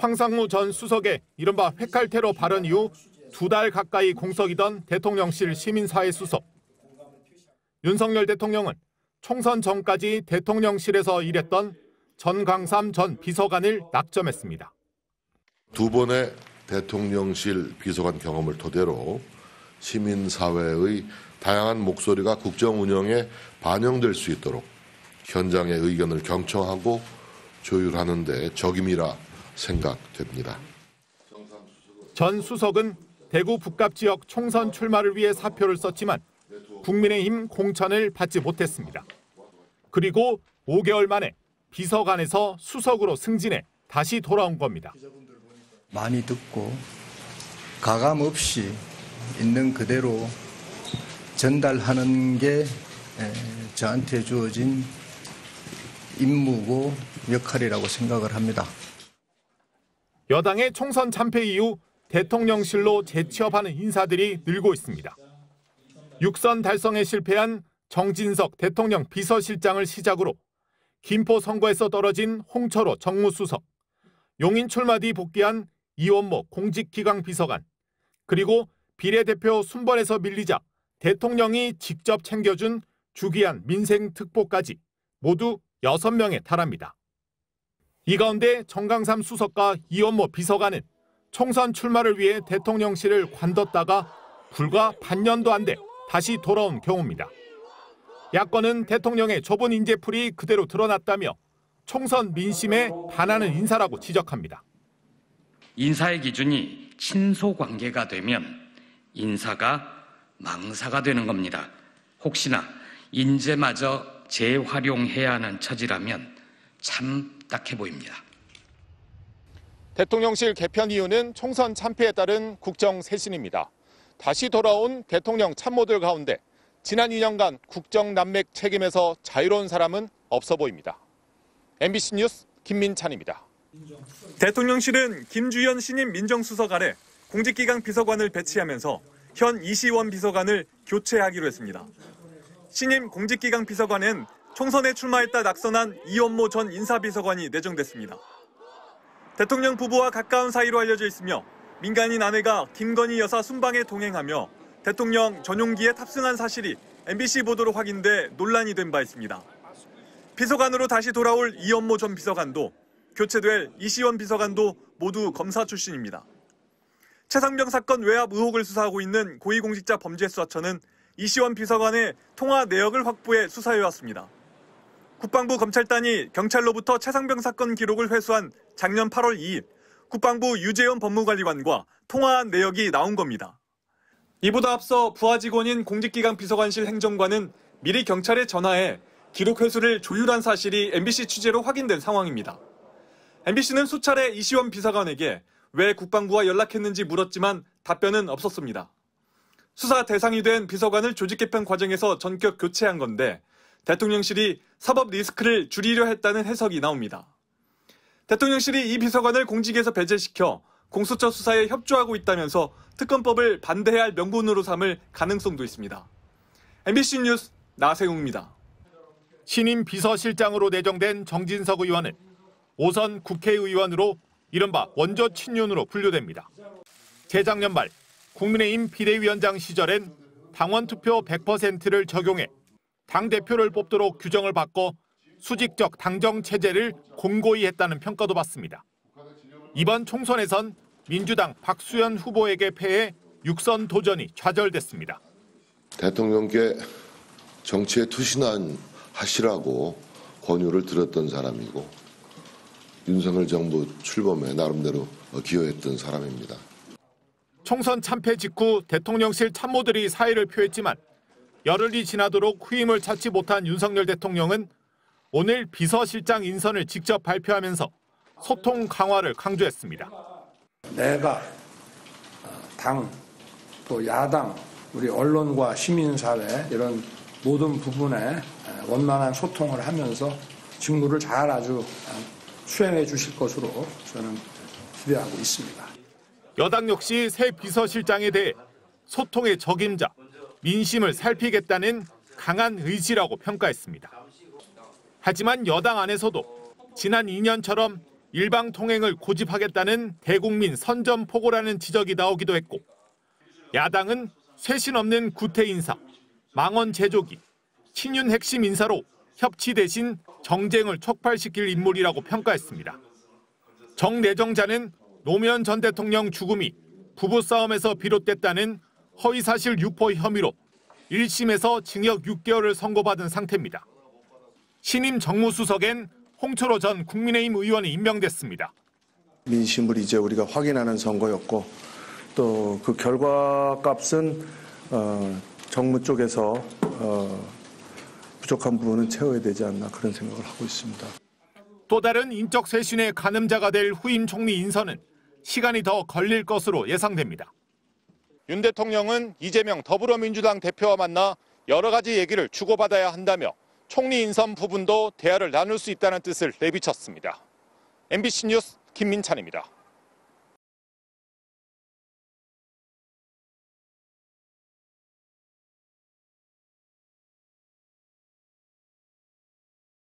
황상무 전 수석의 이른바 회칼 테러 발언 이후 2달 가까이 공석이던 대통령실 시민사회 수석. 윤석열 대통령은 총선 전까지 대통령실에서 일했던 전광삼 전 비서관을 낙점했습니다. 2번의 대통령실 비서관 경험을 토대로 시민사회의 다양한 목소리가 국정 운영에 반영될 수 있도록 현장의 의견을 경청하고 조율하는 데 적임이라 생각됩니다. 전 수석은 대구 북갑 지역 총선 출마를 위해 사표를 썼지만 국민의힘 공천을 받지 못했습니다. 그리고 5개월 만에 비서관에서 수석으로 승진해 다시 돌아온 겁니다. 많이 듣고 가감 없이 있는 그대로 전달하는 게 저한테 주어진 임무고 역할이라고 생각을 합니다. 여당의 총선 참패 이후 대통령실로 재취업하는 인사들이 늘고 있습니다. 6선 달성에 실패한 정진석 대통령 비서실장을 시작으로 김포 선거에서 떨어진 홍철호 정무수석, 용인 출마 뒤 복귀한 이원모 공직기강 비서관, 그리고 비례대표 순번에서 밀리자 대통령이 직접 챙겨준 주기한 민생특보까지 모두 6명에 달합니다. 이 가운데 정광삼 수석과 이원모 비서관은 총선 출마를 위해 대통령실을 관뒀다가 불과 반년도 안 돼 다시 돌아온 경우입니다. 야권은 대통령의 좁은 인재풀이 그대로 드러났다며 총선 민심에 반하는 인사라고 지적합니다. 인사의 기준이 친소관계가 되면 인사가 망사가 되는 겁니다. 혹시나 인재마저 재활용해야 하는 처지라면 참 딱해 보입니다. 대통령실 개편 이유는 총선 참패에 따른 국정 쇄신입니다. 다시 돌아온 대통령 참모들 가운데 지난 2년간 국정 난맥 책임에서 자유로운 사람은 없어 보입니다. MBC 뉴스 김민찬입니다. 대통령실은 김주현 신임 민정수석 아래 공직기강 비서관을 배치하면서 현 이시원 비서관을 교체하기로 했습니다. 신임 공직기강 비서관엔 총선에 출마했다 낙선한 이원모 전 인사비서관이 내정됐습니다. 대통령 부부와 가까운 사이로 알려져 있으며 민간인 아내가 김건희 여사 순방에 동행하며 대통령 전용기에 탑승한 사실이 MBC 보도로 확인돼 논란이 된 바 있습니다. 비서관으로 다시 돌아올 이원모 전 비서관도 교체될 이시원 비서관도 모두 검사 출신입니다. 최상병 사건 외압 의혹을 수사하고 있는 고위공직자범죄수사처는 이시원 비서관의 통화 내역을 확보해 수사해왔습니다. 국방부 검찰단이 경찰로부터 최상병 사건 기록을 회수한 작년 8월 2일 국방부 유재현 법무관리관과 통화한 내역이 나온 겁니다. 이보다 앞서 부하 직원인 공직기강 비서관실 행정관은 미리 경찰에 전화해 기록 회수를 조율한 사실이 MBC 취재로 확인된 상황입니다. MBC는 수차례 이시원 비서관에게 왜 국방부와 연락했는지 물었지만 답변은 없었습니다. 수사 대상이 된 비서관을 조직 개편 과정에서 전격 교체한 건데 대통령실이 사법 리스크를 줄이려 했다는 해석이 나옵니다. 대통령실이 이 비서관을 공직에서 배제시켜 공수처 수사에 협조하고 있다면서 특검법을 반대해야 할 명분으로 삼을 가능성도 있습니다. MBC 뉴스 나세웅입니다. 신임 비서실장으로 내정된 정진석 의원은 5선 국회의원으로 이른바 원조 친윤으로 분류됩니다. 재작년 말 국민의힘 비대위원장 시절엔 당원투표 100%를 적용해 당대표를 뽑도록 규정을 바꿔 수직적 당정체제를 공고히 했다는 평가도 받습니다. 이번 총선에선 민주당 박수현 후보에게 패해 6선 도전이 좌절됐습니다. 대통령께 정치에 투신하시라고 권유를 들었던 사람이고 윤석열 정부 출범에 나름대로 기여했던 사람입니다. 총선 참패 직후 대통령실 참모들이 사의를 표했지만 열흘이 지나도록 후임을 찾지 못한 윤석열 대통령은 오늘 비서실장 인선을 직접 발표하면서 소통 강화를 강조했습니다. 내가 당, 또 야당, 우리 언론과 시민사회 이런 모든 부분에 원만한 소통을 하면서 직무를 잘 아주 수행해 주실 것으로 저는 기대하고 있습니다. 여당 역시 새 비서실장에 대해 소통의 적임자, 민심을 살피겠다는 강한 의지라고 평가했습니다. 하지만 여당 안에서도 지난 2년처럼 일방 통행을 고집하겠다는 대국민 선전포고라는 지적이 나오기도 했고, 야당은 쇄신 없는 구태 인사, 망언 제조기, 친윤 핵심 인사로 협치 대신 정쟁을 촉발시킬 인물이라고 평가했습니다. 정 내정자는 노무현 전 대통령 죽음이 부부싸움에서 비롯됐다는 허위사실 유포 혐의로 1심에서 징역 6개월을 선고받은 상태입니다. 신임 정무수석엔 홍철호 전 국민의힘 의원이 임명됐습니다. 민심을 이제 우리가 확인하는 선거였고 또 그 결과값은 정무 쪽에서 부족한 부분은 채워야 되지 않나 그런 생각을 하고 있습니다. 또 다른 인적 쇄신의 가늠자가 될 후임 총리 인선은 시간이 더 걸릴 것으로 예상됩니다. 윤 대통령은 이재명 더불어민주당 대표와 만나 여러 가지 얘기를 주고받아야 한다며 총리 인선 부분도 대화를 나눌 수 있다는 뜻을 내비쳤습니다. MBC 뉴스 김민찬입니다.